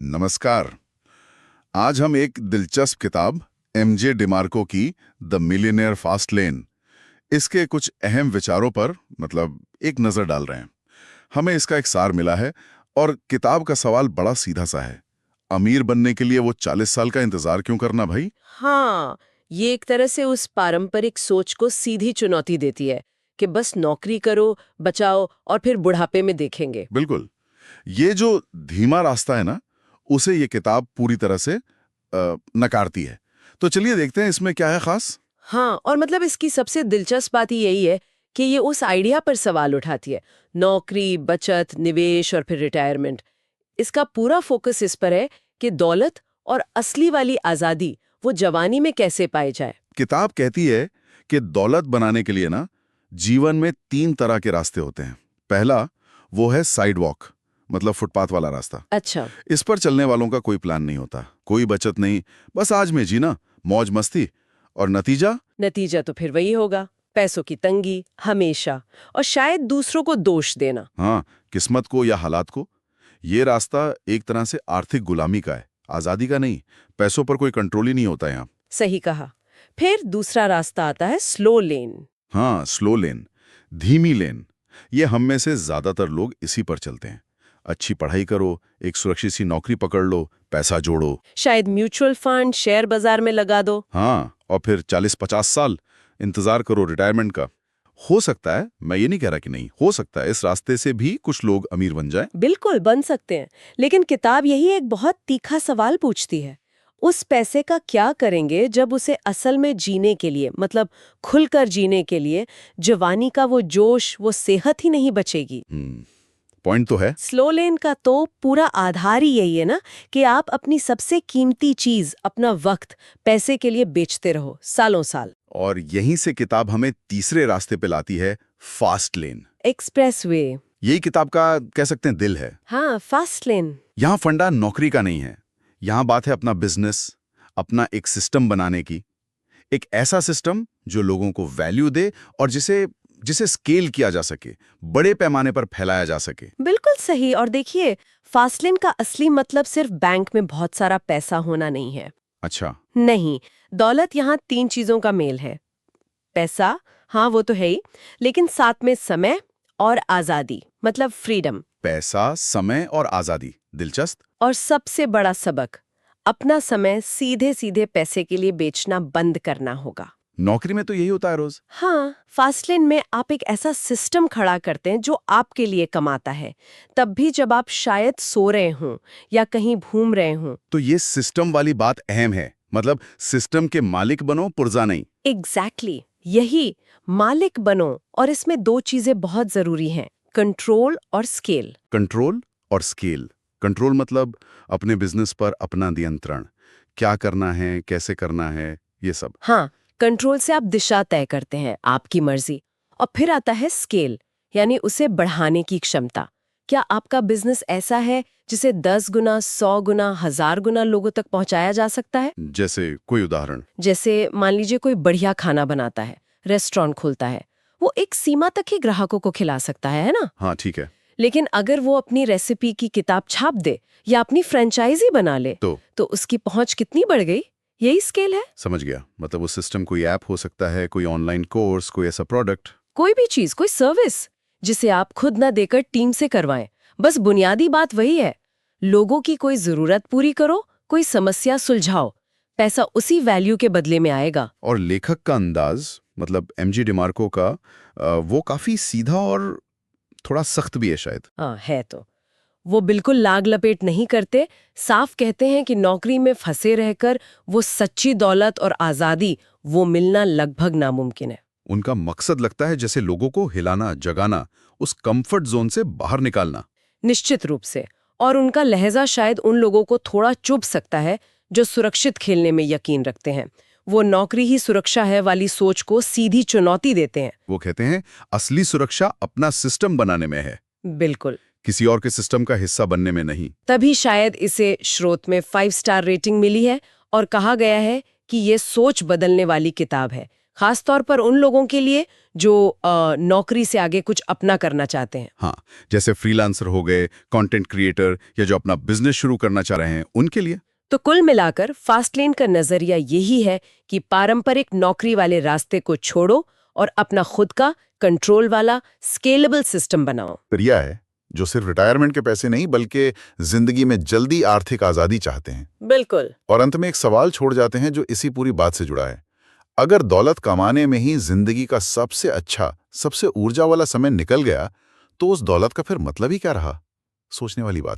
नमस्कार। आज हम एक दिलचस्प किताब एमजे डिमार्को की द मिलियनेयर फास्ट लेन इसके कुछ अहम विचारों पर एक नज़र डाल रहे हैं। हमें इसका एक सार मिला है और किताब का सवाल बड़ा सीधा सा है। अमीर बनने के लिए वो 40 साल का इंतजार क्यों करना भाई? हाँ, ये एक तरह से उस पारंपरिक सोच को सीधी चुनौती देती है कि बस नौकरी करो, बचाओ और फिर बुढ़ापे में देखेंगे। बिल्कुल। ये जो धीमा रास्ता है ना, उसे ये किताब पूरी तरह से नकारती है। तो चलिए देखते हैं इसमें क्या है खास। हाँ, और इसकी सबसे दिलचस्प बात यही है कि ये उस आइडिया पर सवाल उठाती है। नौकरी, बचत, निवेश और फिर रिटायरमेंट। इसका पूरा फोकस इस पर है कि दौलत और असली वाली आज़ादी वो जवानी में कैसे पाई जाए। किताब कहती है कि दौलत बनाने के लिए ना जीवन में 3 तरह के रास्ते होते हैं। पहला वो है साइड वॉक, मतलब फुटपाथ वाला रास्ता। अच्छा। इस पर चलने वालों का कोई प्लान नहीं होता, कोई बचत नहीं, बस आज में जीना, मौज मस्ती। और नतीजा तो फिर वही होगा, पैसों की तंगी हमेशा, और शायद दूसरों को दोष देना। हाँ, किस्मत को या हालात को। ये रास्ता एक तरह से आर्थिक गुलामी का है, आजादी का नहीं। पैसों पर कोई कंट्रोल ही नहीं होता यहाँ। सही कहा। फिर दूसरा रास्ता आता है स्लो लेन। हाँ, स्लो लेन, धीमी लेन। ये हम में से ज्यादातर लोग इसी पर चलते हैं। अच्छी पढ़ाई करो, एक सुरक्षित सी नौकरी पकड़ लो, पैसा जोड़ो, शायद म्यूचुअल फंड, शेयर बाजार में लगा दो। हाँ, और फिर 40-50 साल इंतजार करो रिटायरमेंट का। हो सकता है, मैं ये नहीं कह रहा कि नहीं, हो सकता है इस रास्ते से भी कुछ लोग अमीर बन जाएं। बिल्कुल बन सकते हैं, लेकिन किताब यही एक बहुत तीखा सवाल पूछती है। उस पैसे का क्या करेंगे जब उसे असल में जीने के लिए, खुलकर जीने के लिए जवानी का वो जोश, वो सेहत ही नहीं बचेगी। पॉइंट तो है। स्लो लेन का तो पूरा आधार ही यही है ना, कि आप अपनी सबसे कीमती चीज, अपना वक्त, पैसे के लिए बेचते रहो सालों साल। और यहीं से किताब हमें तीसरे रास्ते पे लाती है, फास्ट लेन। Express way. यही किताब का कह सकते हैं दिल है। हाँ, फास्ट लेन। यहाँ फंडा नौकरी का नहीं है, यहाँ बात है अपना बिजनेस, अपना एक सिस्टम बनाने की। एक ऐसा सिस्टम जो लोगों को वैल्यू दे और जिसे जिसे स्केल किया जा सके, बड़े पैमाने पर फैलाया जा सके। बिल्कुल सही। और देखिए, फास्ट लेन का असली मतलब सिर्फ बैंक में बहुत सारा पैसा होना नहीं है। अच्छा। नहीं, दौलत यहाँ 3 चीजों का मेल है। पैसा, हाँ वो तो है ही, लेकिन साथ में समय और आजादी, मतलब फ्रीडम। पैसा, समय और आजादी, दिलचस्प। और सबसे बड़ा सबक, अपना समय सीधे सीधे पैसे के लिए बेचना बंद करना होगा। नौकरी में तो यही होता है रोज। हाँ, फास्ट लेन में आप एक ऐसा सिस्टम खड़ा करते हैं जो आपके लिए कमाता है, तब भी जब आप शायद सो रहे हों या कहीं घूम रहे हों। तो ये सिस्टम वाली बात अहम है, मतलब सिस्टम के मालिक बनो, पुर्जा नहीं। एग्जैक्टली, यही, मालिक बनो। और इसमें 2 चीजें बहुत जरूरी हैं, कंट्रोल और स्केल। कंट्रोल और स्केल। कंट्रोल मतलब अपने बिजनेस पर अपना नियंत्रण, क्या करना है, कैसे करना है, ये सब। हाँ, कंट्रोल से आप दिशा तय करते हैं, आपकी मर्जी। और फिर आता है स्केल, यानी उसे बढ़ाने की क्षमता। क्या आपका बिजनेस ऐसा है जिसे 10 गुना, 100 गुना, 1000 गुना लोगों तक पहुंचाया जा सकता है? जैसे कोई उदाहरण? जैसे मान लीजिए कोई बढ़िया खाना बनाता है, रेस्टोरेंट खोलता है, वो एक सीमा तक ही ग्राहकों को खिला सकता है ना? हाँ, ठीक है। लेकिन अगर वो अपनी रेसिपी की किताब छाप दे या अपनी फ्रेंचाइजी बना ले, तो उसकी पहुंच कितनी बढ़ गई? यही स्केल है। समझ गया। मतलब उस सिस्टम कोई ऐप हो सकता है, कोई ऑनलाइन कोर्स, कोई ऐसा प्रोडक्ट, कोई भी चीज, कोई सर्विस जिसे आप खुद ना देकर टीम से करवाएं। बस बुनियादी बात वही है, लोगों की कोई जरूरत पूरी करो, कोई समस्या सुलझाओ। पैसा उसी वैल्यू के बदले में आएगा। और लेखक का अंदाज, मतलब एमजी डिमार्को का, वो काफी सीधा और थोड़ा सख्त भी है शायद। हाँ, है तो। वो बिल्कुल लाग लपेट नहीं करते, साफ कहते हैं कि नौकरी में फंसे रहकर वो सच्ची दौलत और आजादी वो मिलना लगभग नामुमकिन है। उनका मकसद लगता है जैसे लोगों को हिलाना, जगाना, उस कंफर्ट जोन से बाहर निकालना। निश्चित रूप से। और उनका लहजा शायद उन लोगों को थोड़ा चुभ सकता है जो सुरक्षित खेलने में यकीन रखते हैं। वो नौकरी ही सुरक्षा है वाली सोच को सीधी चुनौती देते हैं। वो कहते हैं असली सुरक्षा अपना सिस्टम बनाने में है, बिल्कुल, किसी और के सिस्टम का हिस्सा बनने में नहीं। तभी शायद इसे स्रोत में 5 स्टार रेटिंग मिली है और कहा गया है कि ये सोच बदलने वाली किताब है, खास तौर पर उन लोगों के लिए जो नौकरी से आगे कुछ अपना करना चाहते हैं। हाँ, जैसे फ्रीलांसर हो गए, कंटेंट क्रिएटर या जो अपना बिजनेस शुरू करना चाह रहे हैं, उनके लिए। तो कुल मिलाकर फास्टलेन का नजरिया यही है कि पारंपरिक नौकरी वाले रास्ते को छोड़ो और अपना खुद का कंट्रोल वाला स्केलेबल सिस्टम बनाओ। जरिया है जो सिर्फ रिटायरमेंट के पैसे नहीं बल्कि जिंदगी में जल्दी आर्थिक आजादी चाहते हैं। बिल्कुल। और अंत में एक सवाल छोड़ जाते हैं जो इसी पूरी बात से जुड़ा है। अगर दौलत कमाने में ही जिंदगी का सबसे अच्छा, सबसे ऊर्जा वाला समय निकल गया, तो उस दौलत का फिर मतलब ही क्या रहा? सोचने वाली बात।